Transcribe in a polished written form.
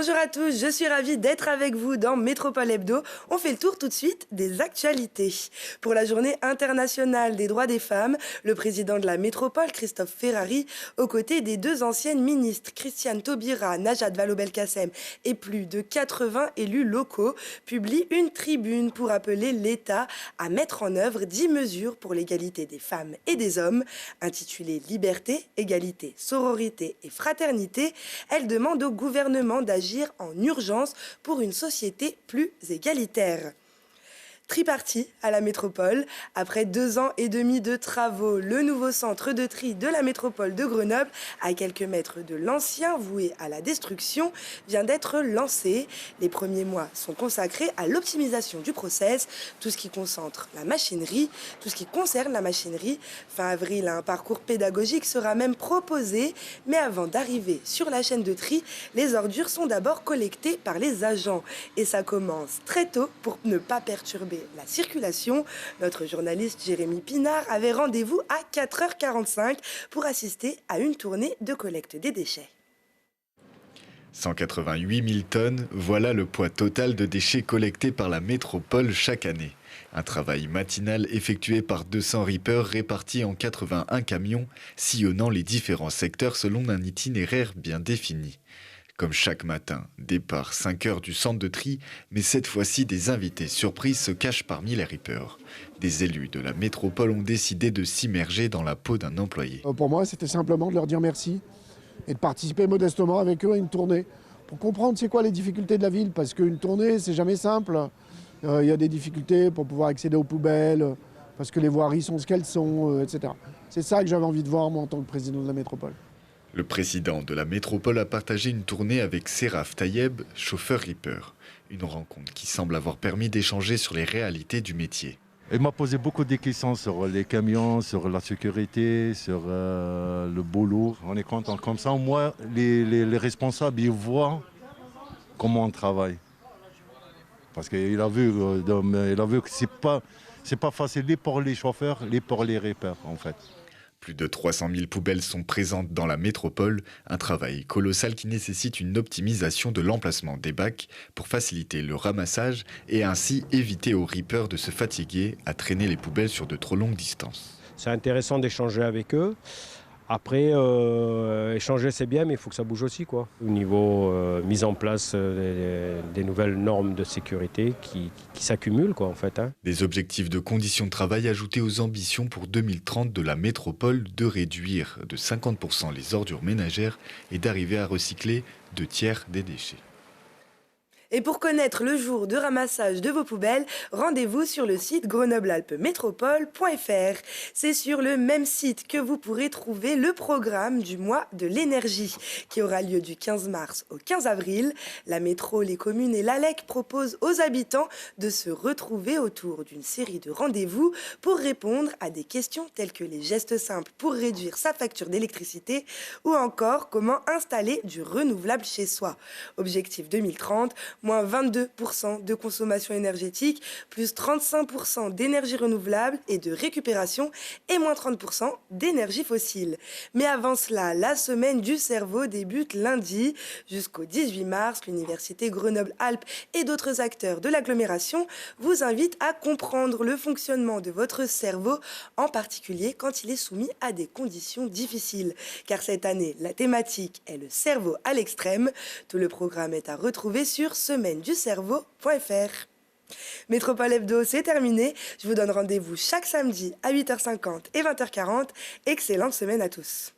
Bonjour à tous, je suis ravie d'être avec vous dans Métropole Hebdo. On fait le tour tout de suite des actualités. Pour la journée internationale des droits des femmes, le président de la métropole, Christophe Ferrari, aux côtés des deux anciennes ministres, Christiane Taubira, Najat Vallaud-Belkacem et plus de 80 élus locaux, publie une tribune pour appeler l'État à mettre en œuvre 10 mesures pour l'égalité des femmes et des hommes. Intitulée Liberté, égalité, sororité et fraternité, elle demande au gouvernement d'agir en urgence pour une société plus égalitaire. Tripartie à la métropole. Après 2 ans et demi de travaux, le nouveau centre de tri de la métropole de Grenoble, à quelques mètres de l'ancien voué à la destruction, vient d'être lancé. Les premiers mois sont consacrés à l'optimisation du process, tout ce qui concerne la machinerie. Fin avril, un parcours pédagogique sera même proposé. Mais avant d'arriver sur la chaîne de tri, les ordures sont d'abord collectées par les agents. Et ça commence très tôt pour ne pas perturber la circulation. Notre journaliste Jérémy Pinard avait rendez-vous à 4h45 pour assister à une tournée de collecte des déchets. 188 000 tonnes, voilà le poids total de déchets collectés par la métropole chaque année. Un travail matinal effectué par 200 rippers répartis en 81 camions, sillonnant les différents secteurs selon un itinéraire bien défini. Comme chaque matin, départ 5 heures du centre de tri, mais cette fois-ci des invités surprises se cachent parmi les rippers. Des élus de la métropole ont décidé de s'immerger dans la peau d'un employé. Pour moi, c'était simplement de leur dire merci et de participer modestement avec eux à une tournée pour comprendre c'est quoi les difficultés de la ville, parce qu'une tournée, c'est jamais simple. Il y a des difficultés pour pouvoir accéder aux poubelles, parce que les voiries sont ce qu'elles sont, etc. C'est ça que j'avais envie de voir, moi, en tant que président de la métropole. Le président de la métropole a partagé une tournée avec Seraf Tayeb, chauffeur ripper. Une rencontre qui semble avoir permis d'échanger sur les réalités du métier. Il m'a posé beaucoup de questions sur les camions, sur la sécurité, sur le boulot. On est content. Comme ça, moi, les responsables, ils voient comment on travaille. Parce qu'il a vu que c'est pas facile ni pour les chauffeurs, ni pour les rippers, en fait. Plus de 300 000 poubelles sont présentes dans la métropole, un travail colossal qui nécessite une optimisation de l'emplacement des bacs pour faciliter le ramassage et ainsi éviter aux rippers de se fatiguer à traîner les poubelles sur de trop longues distances. C'est intéressant d'échanger avec eux. Après, échanger c'est bien, mais il faut que ça bouge aussi, quoi. Au niveau mise en place des nouvelles normes de sécurité qui s'accumulent, quoi, en fait. Des objectifs de conditions de travail ajoutés aux ambitions pour 2030 de la métropole de réduire de 50% les ordures ménagères et d'arriver à recycler 2/3 des déchets. Et pour connaître le jour de ramassage de vos poubelles, rendez-vous sur le site grenoblealpesmétropole.fr. C'est sur le même site que vous pourrez trouver le programme du mois de l'énergie qui aura lieu du 15 mars au 15 avril. La métro, les communes et l'ALEC proposent aux habitants de se retrouver autour d'une série de rendez-vous pour répondre à des questions telles que les gestes simples pour réduire sa facture d'électricité ou encore comment installer du renouvelable chez soi. Objectif 2030, moins 22% de consommation énergétique, plus 35% d'énergie renouvelable et de récupération et moins 30% d'énergie fossile. Mais avant cela, la semaine du cerveau débute lundi. Jusqu'au 18 mars, l'Université Grenoble-Alpes et d'autres acteurs de l'agglomération vous invitent à comprendre le fonctionnement de votre cerveau, en particulier quand il est soumis à des conditions difficiles. Car cette année, la thématique est le cerveau à l'extrême. Tout le programme est à retrouver sur semaine-du-cerveau.fr. Métropole Hebdo, c'est terminé. Je vous donne rendez-vous chaque samedi à 8h50 et 20h40. Excellente semaine à tous.